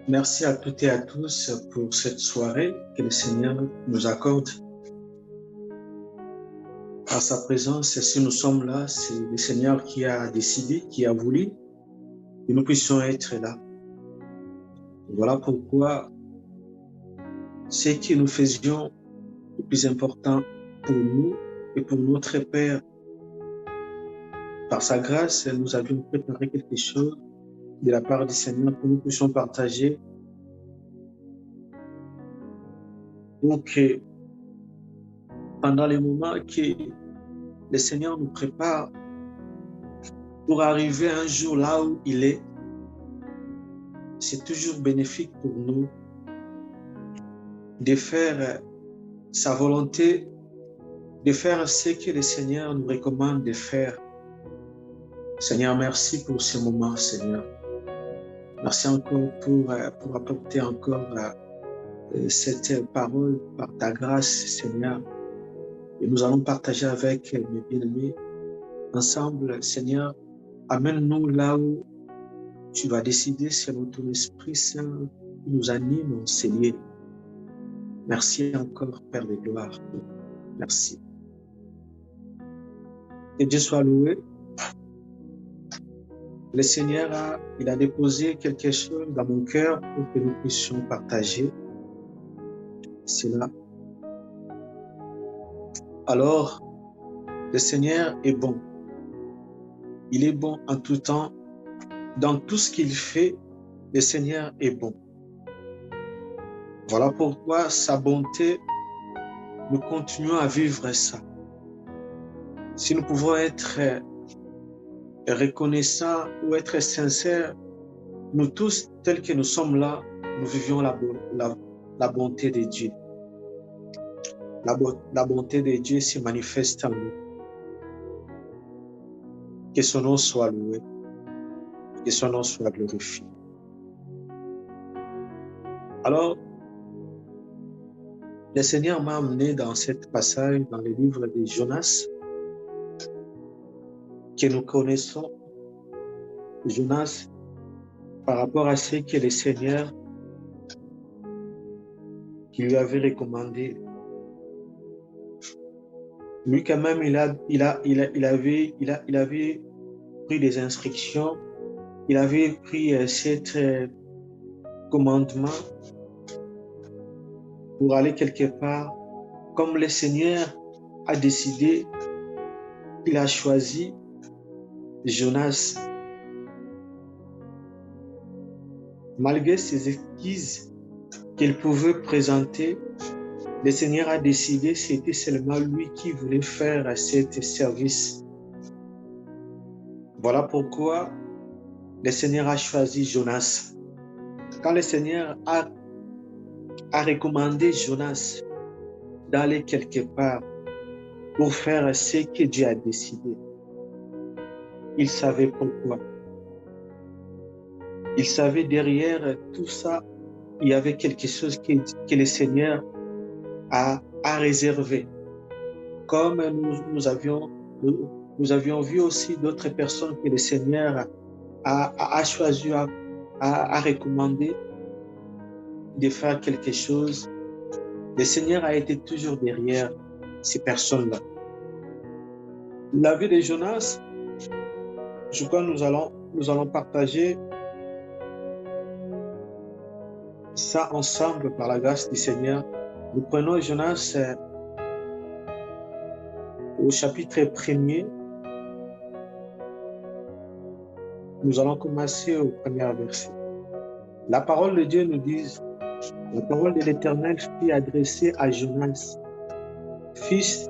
Merci à toutes et à tous pour cette soirée que le Seigneur nous accorde. À sa présence, si nous sommes là, c'est le Seigneur qui a décidé, qui a voulu que nous puissions être là. Voilà pourquoi ce que nous faisions le plus important pour nous et pour notre Père, par sa grâce, nous avions préparé quelque chose de la part du Seigneur que nous puissions partager pour que pendant les moments que le Seigneur nous prépare pour arriver un jour là où il est, c'est toujours bénéfique pour nous de faire sa volonté, de faire ce que le Seigneur nous recommande de faire. Seigneur, merci pour ce moment, Seigneur. Merci encore pour apporter encore cette parole par ta grâce, Seigneur. Et nous allons partager avec mes bien-aimés ensemble, Seigneur. Amène-nous là où tu vas décider, selon ton Esprit Saint qui nous anime, enseigner. Merci encore, Père de gloire. Merci. Que Dieu soit loué. Le Seigneur il a déposé quelque chose dans mon cœur pour que nous puissions partager cela. Alors, le Seigneur est bon. Il est bon en tout temps. Dans tout ce qu'il fait, le Seigneur est bon. Voilà pourquoi sa bonté, nous continuons à vivre ça. Si nous pouvons être reconnaissants ou être sincères, nous tous, tels que nous sommes là, nous vivions la bonté de Dieu. La bonté de Dieu se manifeste en nous. Que son nom soit loué, que son nom soit glorifié. Alors, le Seigneur m'a amené dans cette passage, dans le livre de Jonas, que nous connaissons. Jonas, par rapport à ce que le Seigneur qui lui avait recommandé. Lui, quand même, il avait pris des instructions, il avait pris cet commandement pour aller quelque part. Comme le Seigneur a décidé, il a choisi Jonas. Malgré ses excuses qu'il pouvait présenter, le Seigneur a décidé, c'était seulement lui qui voulait faire cet service. Voilà pourquoi le Seigneur a choisi Jonas. Quand le Seigneur a recommandé Jonas d'aller quelque part pour faire ce que Dieu a décidé, il savait pourquoi. Il savait derrière tout ça, il y avait quelque chose que le Seigneur a réservé. Comme nous avions vu aussi d'autres personnes que le Seigneur a choisi, a recommandé de faire quelque chose. Le Seigneur a été toujours derrière ces personnes-là. La vie de Jonas, je crois que nous allons partager ça ensemble par la grâce du Seigneur. Nous prenons Jonas au chapitre 1er. Nous allons commencer au premier verset. La parole de Dieu nous dit, la parole de l'Éternel fut adressée à Jonas, fils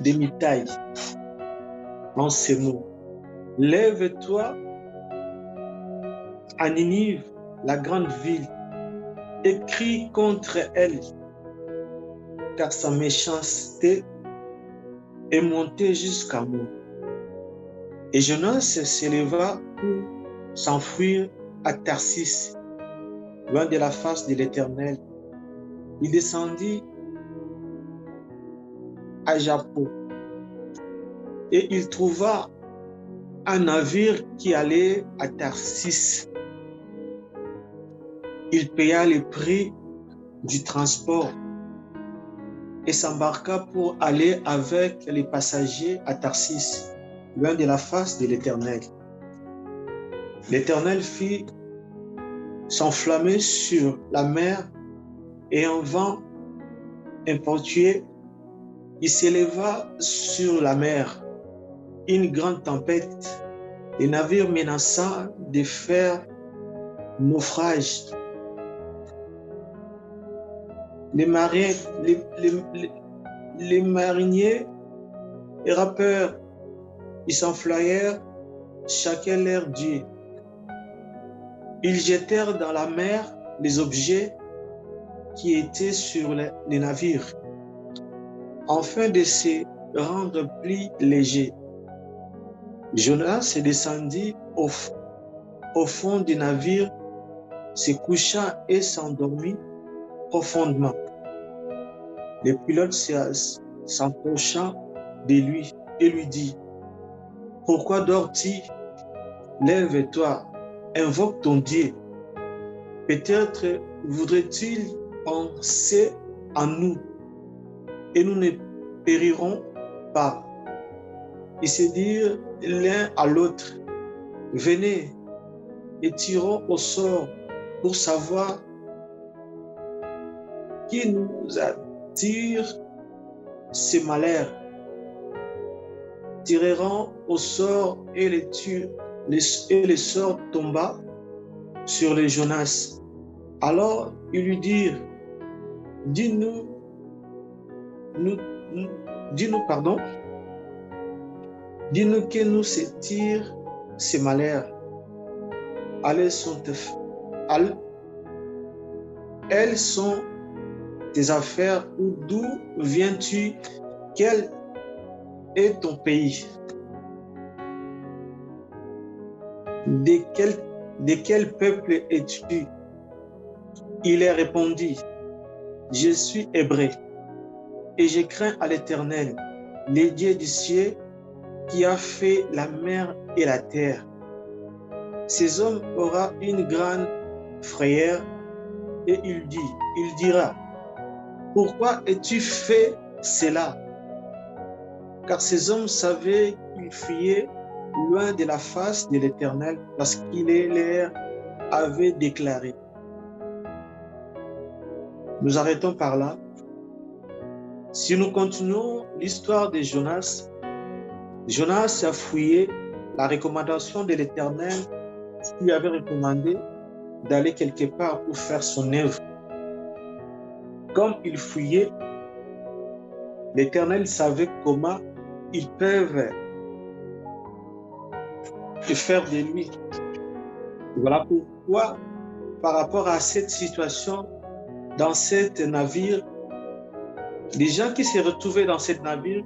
d'Amitai, en ces mots. Lève-toi à Ninive, la grande ville, et crie contre elle, car sa méchanceté est montée jusqu'à moi. Et Jonas s'éleva pour s'enfuir à Tarsis, loin de la face de l'Éternel. Il descendit à Jappo et il trouva un navire qui allait à Tarsis. il paya le prix du transport et s'embarqua pour aller avec les passagers à Tarsis, loin de la face de l'Éternel. L'Éternel fit s'enflammer sur la mer et un vent impétueux, il s'éleva sur la mer, une grande tempête, les navires menaçant de faire naufrage. Les mariniers et rappeurs, ils s'enflammèrent chacun leur Dieu. Ils jetèrent dans la mer les objets qui étaient sur les navires, afin de se rendre plus légers. Jonas descendit au fond du navire, se coucha et s'endormit profondément. Le pilote s'approcha de lui et lui dit: « Pourquoi dors-tu? Lève-toi, invoque ton Dieu. Peut-être voudrait-il penser en nous et nous ne périrons pas. » Ils se dirent l'un à l'autre: « Venez et tirons au sort pour savoir qui nous attire ce malheur. » Tireront au sort et le sort tomba sur les Jonas. Alors ils lui dirent: « Dis-nous, que nous se tire ce malheur. Elles sont tes affaires, ou d'où viens-tu? Quel est ton pays? De quel peuple es-tu? » Il leur répondit: « Je suis hébreu, et je crains à l'Éternel, le Dieu du ciel, qui a fait la mer et la terre. Ces hommes aura une grande frayeur, et il dira: pourquoi as-tu fait cela? Car ces hommes savaient qu'ils fuyaient loin de la face de l'Éternel, parce qu'il leur avait déclaré. » Nous arrêtons par là. Si nous continuons l'histoire de Jonas, Jonas a fouillé la recommandation de l'Éternel qui lui avait recommandé d'aller quelque part pour faire son œuvre. Comme il fouillait, l'Éternel savait comment ils peuvent faire de lui. Voilà pourquoi, par rapport à cette situation, dans cet navire, les gens qui se retrouvaient dans cet navire,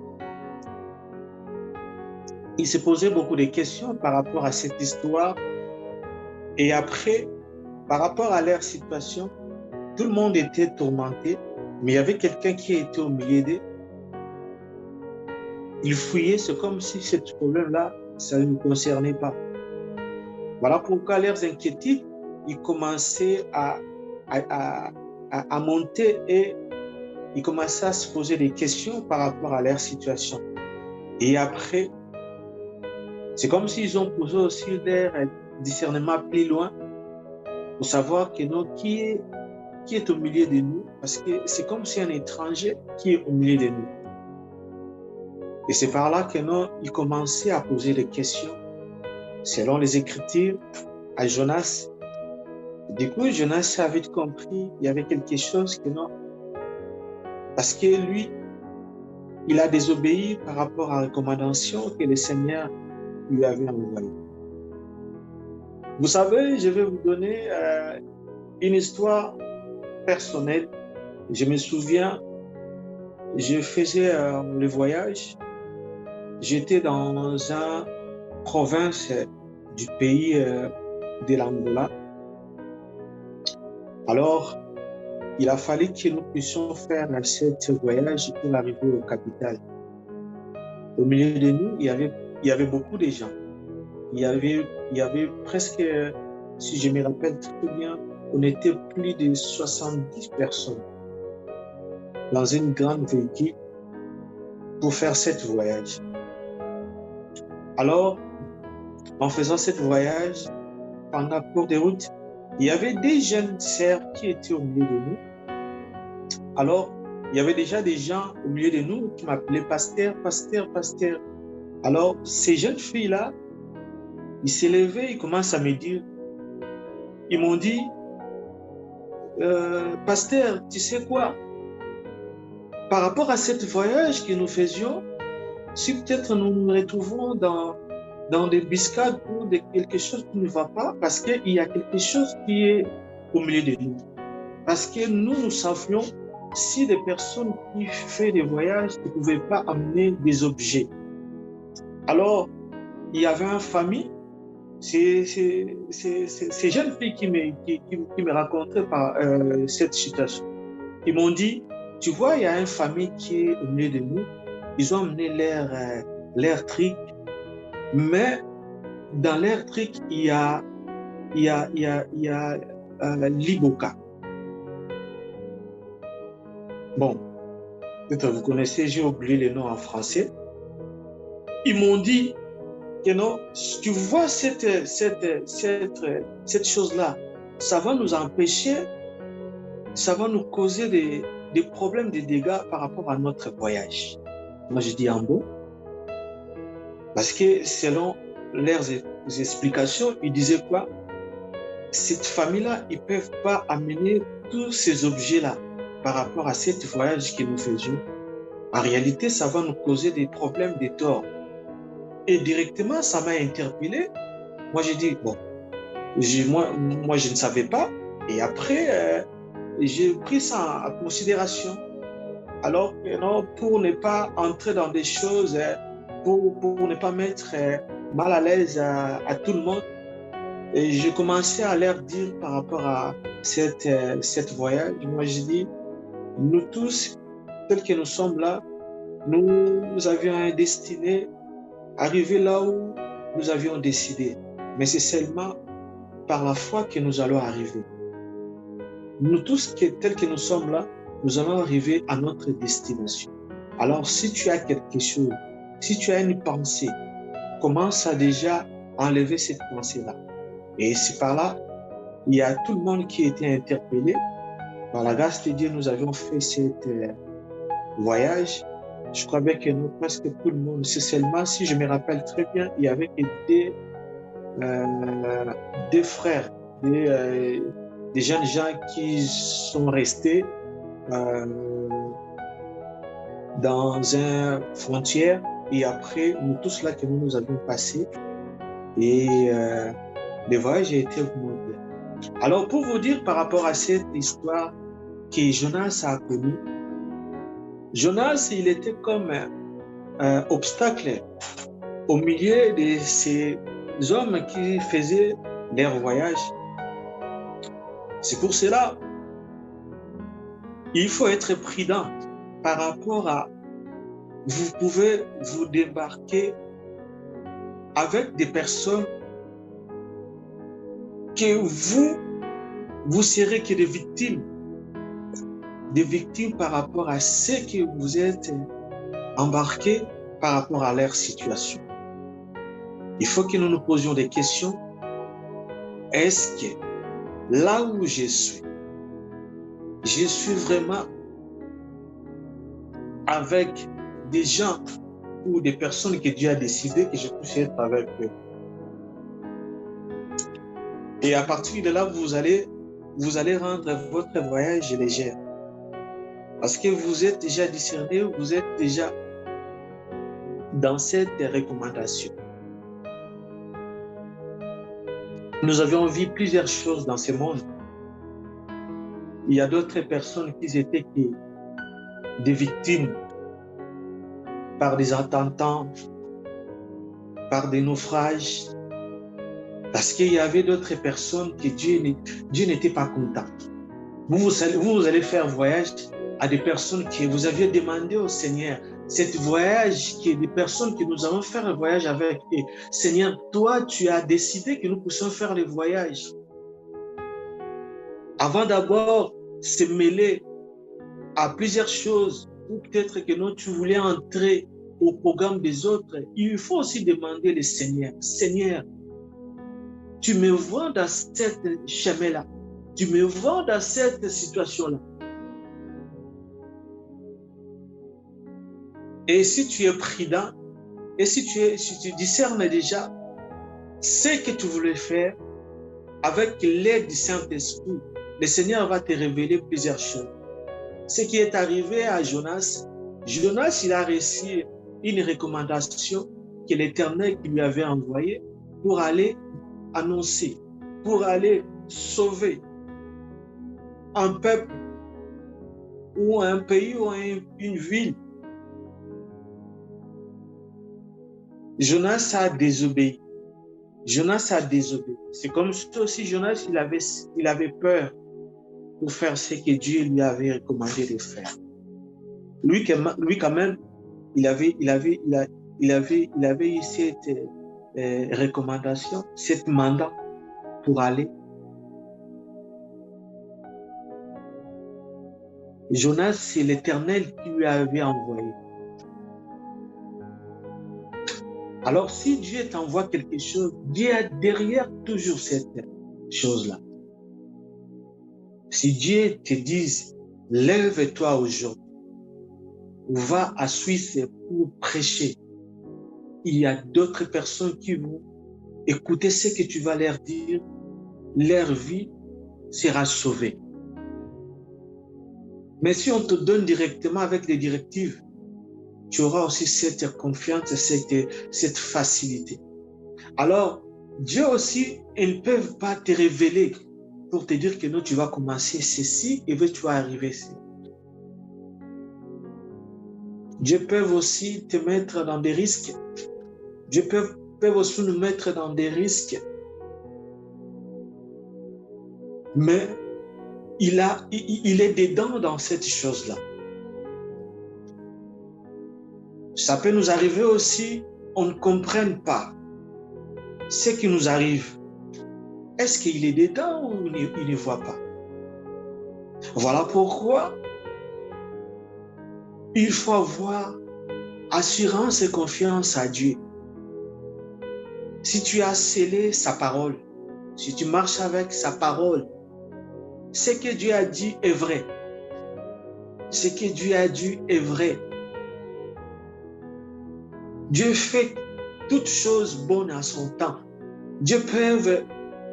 ils se posaient beaucoup de questions par rapport à cette histoire. Et après, par rapport à leur situation, tout le monde était tourmenté, mais il y avait quelqu'un qui était au milieu d'eux. Ils fouillaient, c'est comme si ce problème-là, ça ne nous concernait pas. Voilà pourquoi leurs inquiétudes, ils commençaient à monter et ils commençaient à se poser des questions par rapport à leur situation. Et après, c'est comme s'ils ont posé aussi leur discernement plus loin pour savoir que non, qui est au milieu de nous, parce que c'est comme si un étranger qui est au milieu de nous. Et c'est par là que non, ils commençaient à poser des questions selon les Écritures à Jonas. Du coup, Jonas a vite compris il y avait quelque chose que non, parce que lui, il a désobéi par rapport à la recommandation que le Seigneur lui avait envoyée. Vous savez, je vais vous donner une histoire personnelle. Je me souviens, je faisais le voyage. J'étais dans une province du pays de l'Angola. Alors, il a fallu que nous puissions faire ce voyage pour arriver aux capitales. Au milieu de nous, il y avait beaucoup de gens. Il y avait presque, si je me rappelle très bien, on était plus de 70 personnes dans une grande véhicule pour faire ce voyage. Alors, en faisant ce voyage, pendant la cour de route, il y avait des jeunes sœurs qui étaient au milieu de nous. Alors, il y avait déjà des gens au milieu de nous qui m'appelaient pasteur, pasteur, pasteur. Alors, ces jeunes filles-là, ils s'est levé, ils commencent à me dire, ils m'ont dit, pasteur, tu sais quoi? Par rapport à ce voyage que nous faisions, si peut-être nous nous retrouvons dans des biscades ou quelque chose qui ne va pas, parce qu'il y a quelque chose qui est au milieu de nous. Parce que nous savions si des personnes qui font des voyages ne pouvaient pas amener des objets. Alors, il y avait une famille, ces jeunes filles qui me racontaient par cette situation. Ils m'ont dit, tu vois, il y a une famille qui est au milieu de nous, ils ont amené leur truc, mais dans leur truc, il y a l'Iboka. Bon, peut-être vous connaissez, j'ai oublié le nom en français. Ils m'ont dit que non, tu vois cette chose-là, ça va nous empêcher, ça va nous causer des problèmes, des dégâts par rapport à notre voyage. Moi, je dis en bon, parce que selon leurs explications, ils disaient quoi? Cette famille-là, ils ne peuvent pas amener tous ces objets-là par rapport à ce voyage que nous faisions. En réalité, ça va nous causer des problèmes, des torts. Et directement, ça m'a interpellé. Moi, j'ai dit, bon, moi, je ne savais pas. Et après, j'ai pris ça en considération. Alors, non, pour ne pas entrer dans des choses, pour ne pas mettre mal à l'aise à tout le monde, et j'ai commencé à leur dire par rapport à cette voyage. Moi, j'ai dit, nous tous, tels que nous sommes là, nous avions un destiné, arriver là où nous avions décidé. Mais c'est seulement par la foi que nous allons arriver. Nous tous, tels que nous sommes là, nous allons arriver à notre destination. Alors, si tu as quelque chose, si tu as une pensée, commence à déjà enlever cette pensée-là. Et c'est par là, il y a tout le monde qui a été interpellé. Par la grâce de Dieu, nous avions fait ce voyage. Je crois bien que nous, presque tout le monde, c'est seulement, si je me rappelle très bien, il y avait des frères, des jeunes gens qui sont restés dans une frontière, et après, nous tous là que nous avions passé, et le voyage a été augmenté. Alors, pour vous dire par rapport à cette histoire que Jonas a connue, Jonas, il était comme un obstacle au milieu de ces hommes qui faisaient leur voyage. C'est pour cela il faut être prudent par rapport à vous pouvez vous débarquer avec des personnes que vous serez que des victimes par rapport à ce que vous êtes embarqués par rapport à leur situation. Il faut que nous nous posions des questions. Est-ce que là où je suis vraiment avec des gens ou des personnes que Dieu a décidé que je puisse être avec eux? Et à partir de là, vous allez rendre votre voyage léger. Parce que vous êtes déjà discerné, vous êtes déjà dans cette recommandation. Nous avions vu plusieurs choses dans ce monde. Il y a d'autres personnes qui étaient des victimes par des attentats, par des naufrages, parce qu'il y avait d'autres personnes que Dieu n'était pas content. Vous allez faire un voyage à des personnes que vous aviez demandé au Seigneur. Cet voyage, qui est des personnes que nous allons faire un voyage avec. Et Seigneur, toi, tu as décidé que nous puissions faire le voyage. Avant d'abord se mêler à plusieurs choses, ou peut-être que non, tu voulais entrer au programme des autres, il faut aussi demander le Seigneur. Seigneur, tu me vois dans cette chemin-là. Tu me vois dans cette situation-là. Et si tu es prudent, et si tu discernes déjà ce que tu voulais faire, avec l'aide du Saint-Esprit, le Seigneur va te révéler plusieurs choses. Ce qui est arrivé à Jonas, Jonas, il a reçu une recommandation que l'Éternel lui avait envoyée pour aller annoncer, pour aller sauver un peuple ou un pays ou une ville. Jonas a désobéi. Jonas a désobéi. C'est comme si aussi Jonas, il avait peur pour faire ce que Dieu lui avait recommandé de faire. Lui quand même, il avait eu cette recommandation, cette mandat pour aller. Jonas, c'est l'Éternel qui lui avait envoyé. Alors, si Dieu t'envoie quelque chose, Dieu a derrière toujours cette chose-là. Si Dieu te dit, lève-toi aujourd'hui, va à Suisse pour prêcher, il y a d'autres personnes qui vont écouter ce que tu vas leur dire, leur vie sera sauvée. Mais si on te donne directement avec des directives, tu auras aussi cette confiance, cette facilité. Alors, Dieu aussi, ils ne peuvent pas te révéler pour te dire que non, tu vas commencer ceci et tu vas arriver ici. Dieu peut aussi te mettre dans des risques. Dieu peut aussi nous mettre dans des risques. Mais il est dedans dans cette chose-là. Ça peut nous arriver aussi, on ne comprenne pas ce qui nous arrive. Est-ce qu'il est dedans ou il ne voit pas? Voilà pourquoi il faut avoir assurance et confiance à Dieu. Si tu as scellé sa parole, si tu marches avec sa parole, ce que Dieu a dit est vrai. Ce que Dieu a dit est vrai. Dieu fait toutes choses bonnes à son temps. Dieu peut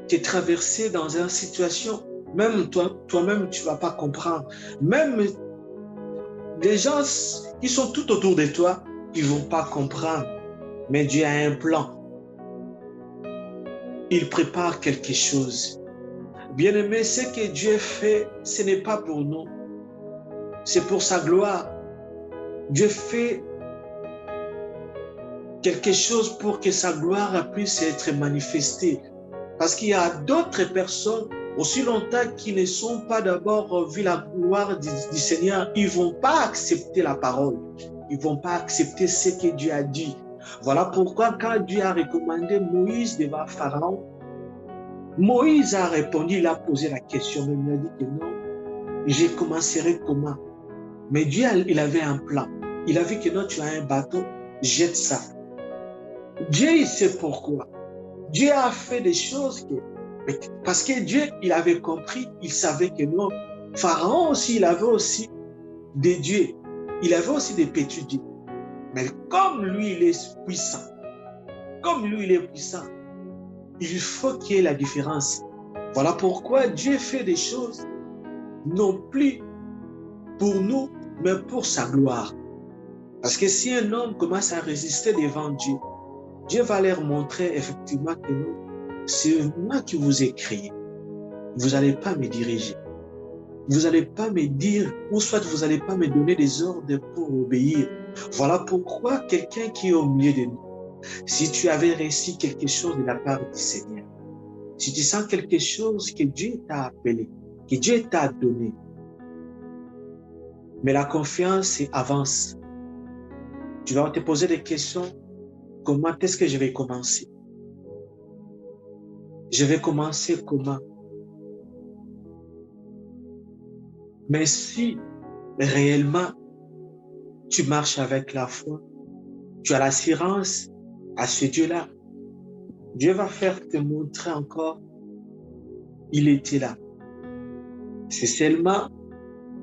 te traverser dans une situation, même toi-même, tu ne vas pas comprendre. Même des gens qui sont tout autour de toi, ils ne vont pas comprendre. Mais Dieu a un plan. Il prépare quelque chose. Bien-aimé, ce que Dieu fait, ce n'est pas pour nous. C'est pour sa gloire. Dieu fait quelque chose pour que sa gloire puisse être manifestée. Parce qu'il y a d'autres personnes, aussi longtemps qu'ils ne sont pas d'abord vu la gloire du Seigneur, ils ne vont pas accepter la parole. Ils ne vont pas accepter ce que Dieu a dit. Voilà pourquoi quand Dieu a recommandé Moïse devant Pharaon, Moïse a répondu, il a posé la question, mais il a dit que non, je commencerai comment? Mais Dieu, il avait un plan. Il a vu que non, tu as un bateau, jette ça. Dieu, il sait pourquoi. Dieu a fait des choses parce que Dieu, il avait compris, il savait que non. Pharaon aussi, il avait aussi des dieux. Il avait aussi des petits dieux. Mais comme lui, il est puissant, il faut qu'il y ait la différence. Voilà pourquoi Dieu fait des choses non plus pour nous, mais pour sa gloire. Parce que si un homme commence à résister devant Dieu, Dieu va leur montrer effectivement que non, c'est moi qui vous ai créé. Vous n'allez pas me diriger. Vous n'allez pas me dire, ou soit vous n'allez pas me donner des ordres pour obéir. Voilà pourquoi quelqu'un qui est au milieu de nous, si tu avais reçu quelque chose de la part du Seigneur, si tu sens quelque chose que Dieu t'a appelé, que Dieu t'a donné, mais la confiance avance. Tu vas te poser des questions. Comment est-ce que je vais commencer? Je vais commencer comment? Mais si réellement tu marches avec la foi, tu as l'assurance à ce Dieu-là, Dieu va faire te montrer encore, il était là. C'est seulement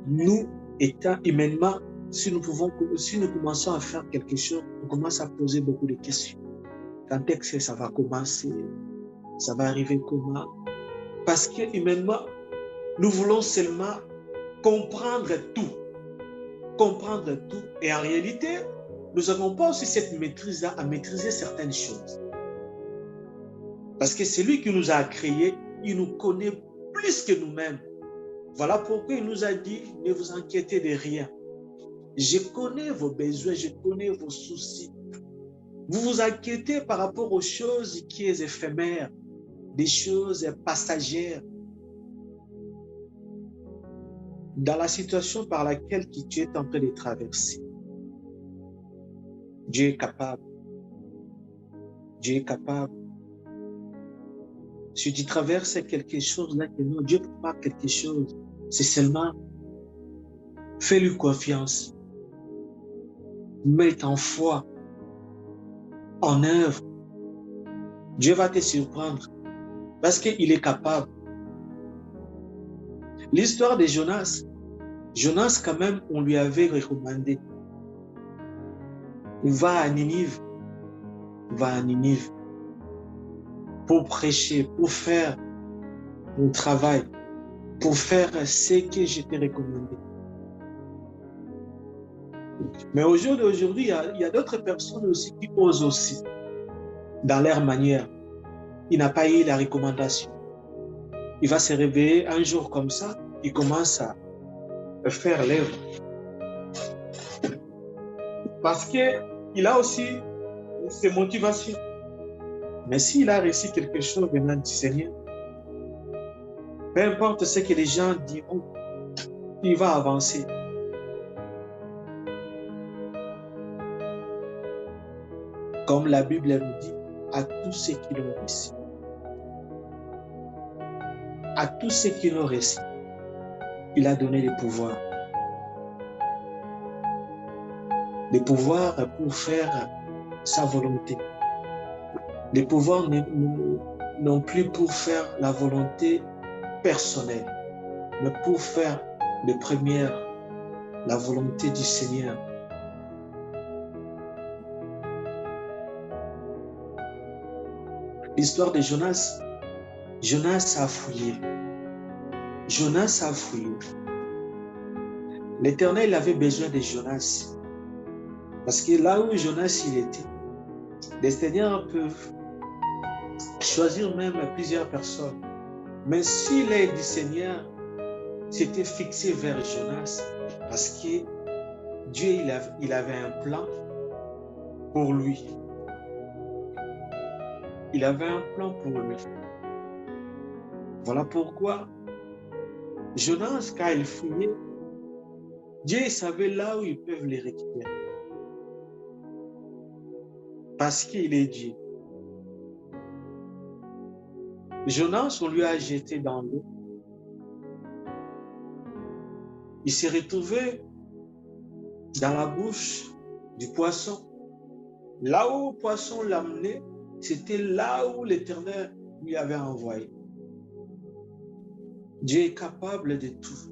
nous, étant humainement, si nous commençons à faire quelque chose, on commence à poser beaucoup de questions. Quand est-ce que ça va commencer? Ça va arriver comment? Parce que humainement, nous voulons seulement comprendre tout. Comprendre tout. Et en réalité, nous n'avons pas aussi cette maîtrise-là à maîtriser certaines choses. Parce que c'est lui qui nous a créés, il nous connaît plus que nous-mêmes. Voilà pourquoi il nous a dit, ne vous inquiétez de rien. Je connais vos besoins, je connais vos soucis. Vous vous inquiétez par rapport aux choses qui sont éphémères, des choses passagères. Dans la situation par laquelle tu es en train de traverser, Dieu est capable. Dieu est capable. Si tu traverses quelque chose là, que non, Dieu ne peut pas quelque chose. C'est seulement, fais-lui confiance. Mets ton foi en œuvre. Dieu va te surprendre parce qu'il est capable. L'histoire de Jonas, Jonas quand même, on lui avait recommandé. Va à Ninive. Va à Ninive pour prêcher, pour faire mon travail, pour faire ce que je t'ai recommandé. Mais au jour d'aujourd'hui, il y a d'autres personnes aussi qui osent aussi, dans leur manière. Il n'a pas eu la recommandation. Il va se réveiller un jour comme ça, il commence à faire l'œuvre. Parce qu'il a aussi ses motivations. Mais s'il a réussi quelque chose venant du Seigneur, peu importe ce que les gens diront, il va avancer. Comme la Bible nous dit, à tous ceux qui l'ont réussi. À tous ceux qui l'ont réussi, il a donné le pouvoir. Le pouvoir pour faire sa volonté. Le pouvoir non plus pour faire la volonté personnelle, mais pour faire de première la volonté du Seigneur. L'histoire de Jonas, Jonas a fouillé. Jonas a fouillé. L'Éternel avait besoin de Jonas. Parce que là où Jonas il était, les Seigneurs peuvent choisir même plusieurs personnes. Mais si l'aide du Seigneur s'était fixée vers Jonas, parce que Dieu il avait un plan pour lui. Il avait un plan pour lui. Voilà pourquoi Jonas, quand il fouillait, Dieu savait là où ils peuvent les récupérer. Parce qu'il est Dieu. Jonas, on lui a jeté dans l'eau. Il s'est retrouvé dans la bouche du poisson. Là où le poisson l'a amené, c'était là où l'Éternel lui avait envoyé. Dieu est capable de tout.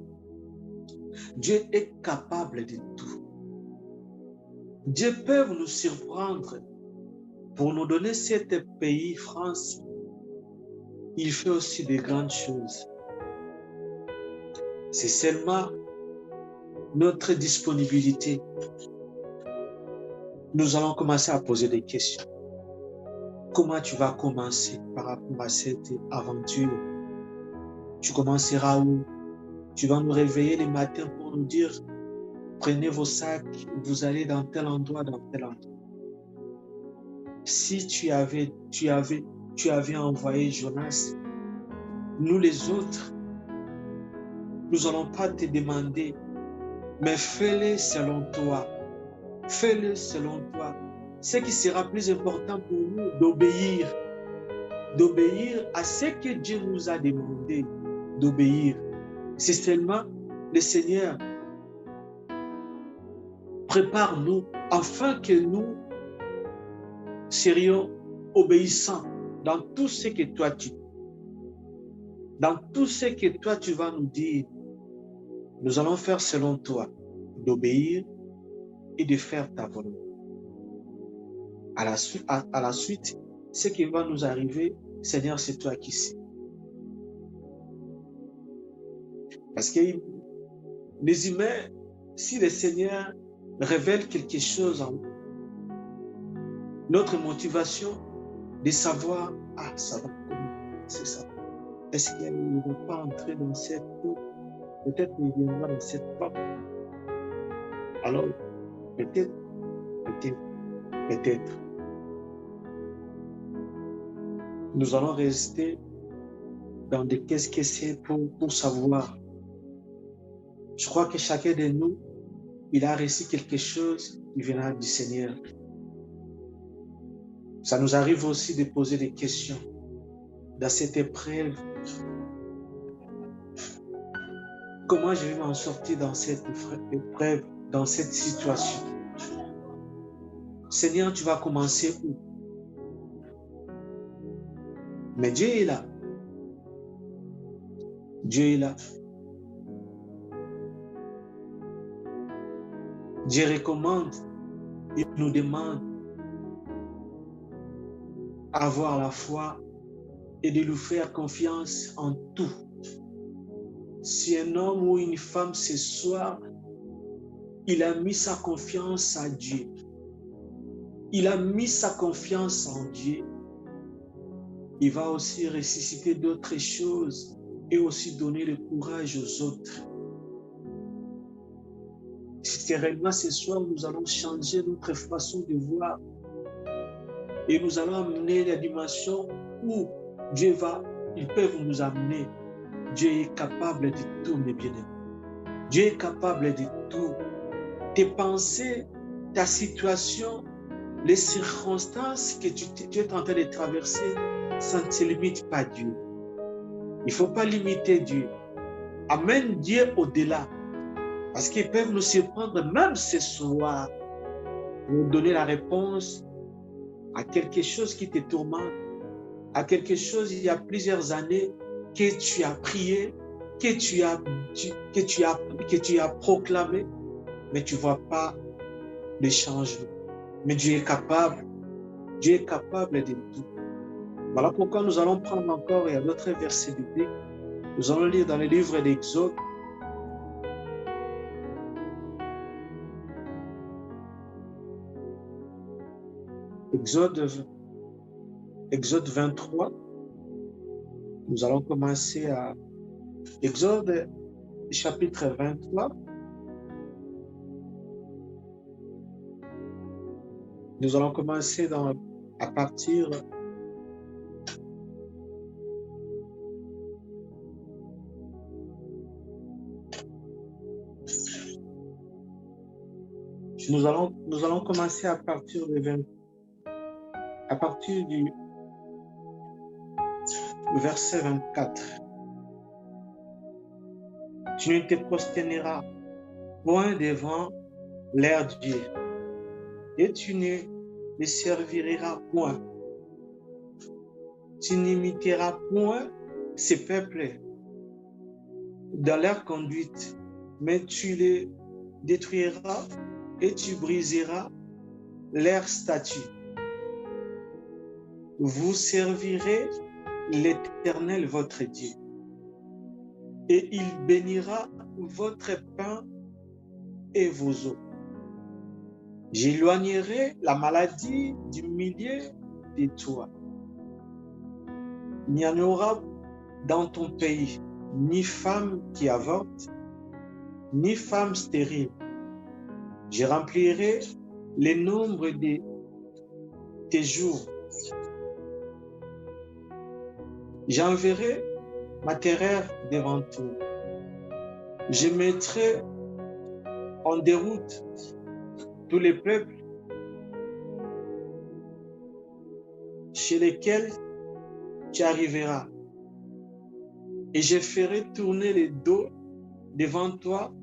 Dieu est capable de tout. Dieu peut nous surprendre pour nous donner cet pays, France. Il fait aussi de grandes choses. C'est seulement notre disponibilité. Nous allons commencer à poser des questions. Comment tu vas commencer par rapport à cette aventure? Tu commenceras où? Tu vas nous réveiller le matin pour nous dire, prenez vos sacs, vous allez dans tel endroit, dans tel endroit. Si tu avais envoyé Jonas, nous les autres, nous n'allons pas te demander, mais fais-le selon toi. Fais-le selon toi. Ce qui sera plus important pour nous, d'obéir à ce que Dieu nous a demandé d'obéir. C'est seulement le Seigneur, prépare-nous afin que nous serions obéissants dans tout ce que toi tu dis. Dans tout ce que toi tu vas nous dire, nous allons faire selon toi, d'obéir et de faire ta volonté. À la suite, ce qui va nous arriver, Seigneur, c'est toi qui sais. Parce que les humains, si le Seigneur révèle quelque chose en nous, notre motivation de savoir, ah, ça va comment, c'est ça. Est-ce qu'il ne va pas entrer dans cette porte? Peut-être qu'il viendra dans cette porte. Alors, peut-être, nous allons rester dans des qu'est-ce que c'est pour savoir. Je crois que chacun de nous, il a reçu quelque chose qui viendra du Seigneur. Ça nous arrive aussi de poser des questions dans cette épreuve. Comment je vais m'en sortir dans cette épreuve, dans cette situation? Seigneur, tu vas commencer où? Mais Dieu est là. Dieu est là. Dieu recommande, il nous demande d'avoir la foi et de lui faire confiance en tout. Si un homme ou une femme ce soir, il a mis sa confiance à Dieu, il a mis sa confiance en Dieu, il va aussi ressusciter d'autres choses et aussi donner le courage aux autres. Si réellement ce soir, nous allons changer notre façon de voir et nous allons amener la dimension où Dieu va, ils peuvent nous amener. Dieu est capable de tout, mes bien-aimés. Dieu est capable de tout. Tes pensées, ta situation, les circonstances que tu es en train de traverser, ça ne te limite pas Dieu. Il ne faut pas limiter Dieu. Amène Dieu au-delà. Parce qu'ils peuvent nous surprendre même ce soir, nous donner la réponse à quelque chose qui te tourmente, à quelque chose il y a plusieurs années que tu as prié, que tu as proclamé, mais tu ne vois pas le changement. Mais Dieu est capable de tout. Voilà pourquoi nous allons prendre encore, il y a d'autres versets bibliques, nous allons lire dans le livre d'Exode. Exode 23. Nous allons commencer à Exode chapitre 23. Nous allons commencer à partir nous allons commencer à partir du verset 24. Tu ne te prosterneras point devant leur Dieu, et tu ne les serviras point. Tu n'imiteras point ces peuples dans leur conduite, mais tu les détruiras et tu briseras leurs statuts. Vous servirez l'Éternel votre Dieu, et il bénira votre pain et vos eaux. J'éloignerai la maladie du milieu de toi. Il n'y en aura dans ton pays ni femme qui avorte, ni femme stérile. Je remplirai le nombre de tes jours. J'enverrai ma terreur devant toi. Je mettrai en déroute tous les peuples chez lesquels tu arriveras. Et je ferai tourner le dos devant toi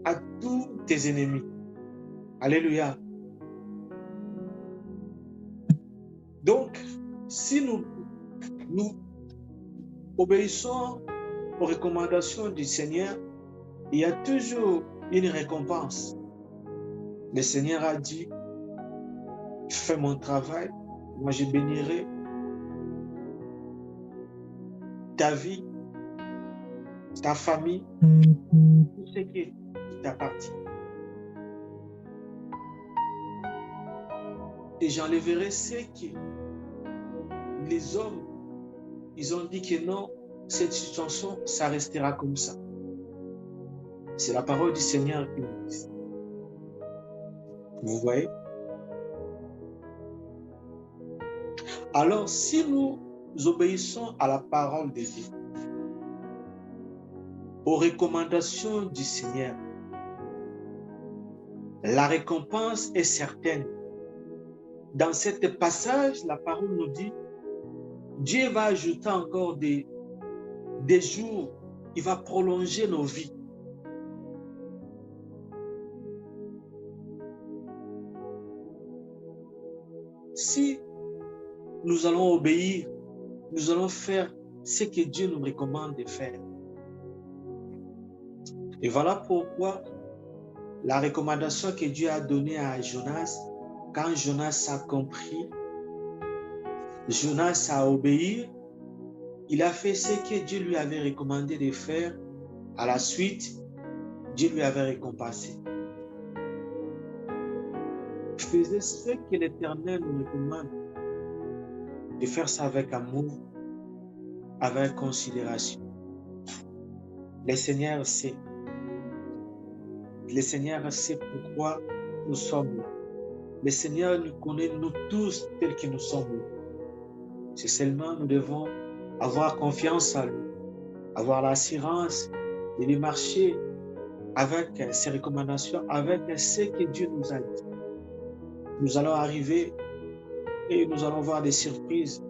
à tous tes ennemis. Alléluia. Donc, si nous obéissons aux recommandations du Seigneur, il y a toujours une récompense. Le Seigneur a dit, fais mon travail, moi je bénirai ta vie, ta famille, tout ce qui t'appartient. Et j'enlèverai ce que les hommes, ils ont dit que non, cette situation, ça restera comme ça. C'est la parole du Seigneur qui nous dit. Vous voyez? Alors, si nous obéissons à la parole de Dieu, aux recommandations du Seigneur, la récompense est certaine. Dans ce passage, la parole nous dit, Dieu va ajouter encore des jours, il va prolonger nos vies. Si nous allons obéir, nous allons faire ce que Dieu nous recommande de faire. Et voilà pourquoi la recommandation que Dieu a donnée à Jonas, quand Jonas a compris, Jonas a obéi, il a fait ce que Dieu lui avait recommandé de faire. À la suite, Dieu lui avait récompensé. Faisait ce que l'Éternel nous recommande, de faire ça avec amour, avec considération. Le Seigneur sait. Le Seigneur sait pourquoi nous sommes là. Le Seigneur nous connaît, nous tous, tels que nous sommes. C'est seulement nous devons avoir confiance en lui, avoir l'assurance de lui marcher avec ses recommandations, avec ce que Dieu nous a dit. Nous allons arriver et nous allons voir des surprises.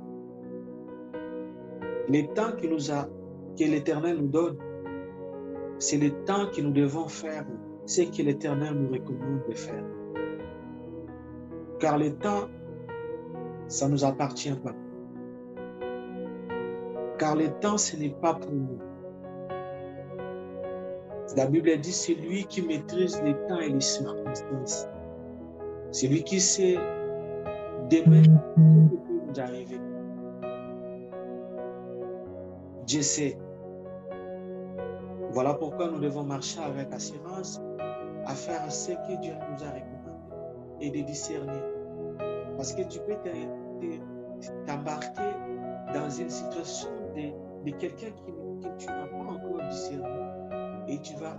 Le temps que l'Éternel nous donne, c'est le temps que nous devons faire ce que l'Éternel nous recommande de faire. Car le temps, ça ne nous appartient pas. Car le temps, ce n'est pas pour nous. La Bible dit, c'est lui qui maîtrise les temps et les circonstances. C'est lui qui sait demain ce qui peut nous arriver. Dieu sait. Voilà pourquoi nous devons marcher avec assurance à faire ce que Dieu nous a recommandé et de discerner. Parce que tu peux t'embarquer dans une situation de quelqu'un que tu n'as pas encore discerné et tu vas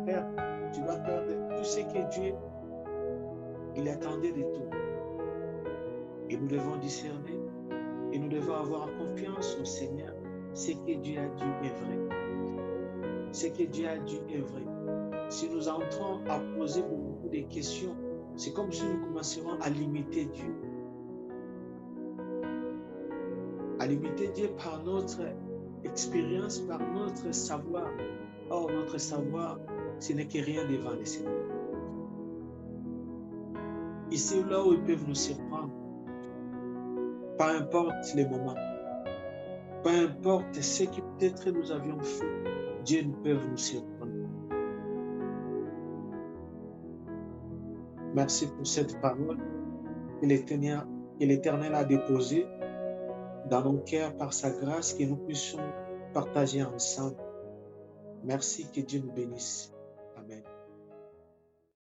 perdre tout ce que Dieu il attendait de toi. Et nous devons discerner et nous devons avoir confiance au Seigneur. Ce que Dieu a dit est vrai. Ce que Dieu a dit est vrai. Si nous entrons à poser beaucoup de questions, c'est comme si nous commencerons à limiter Dieu. À limiter Dieu par notre expérience, par notre savoir. Or, notre savoir, ce n'est que rien devant le Seigneur. Ici ou là où ils peuvent nous surprendre, peu importe les moments, peu importe ce que peut-être nous avions fait, Dieu ne peut nous surprendre. Merci pour cette parole que l'Éternel a déposée dans nos cœurs par sa grâce, que nous puissions partager ensemble. Merci, que Dieu nous bénisse.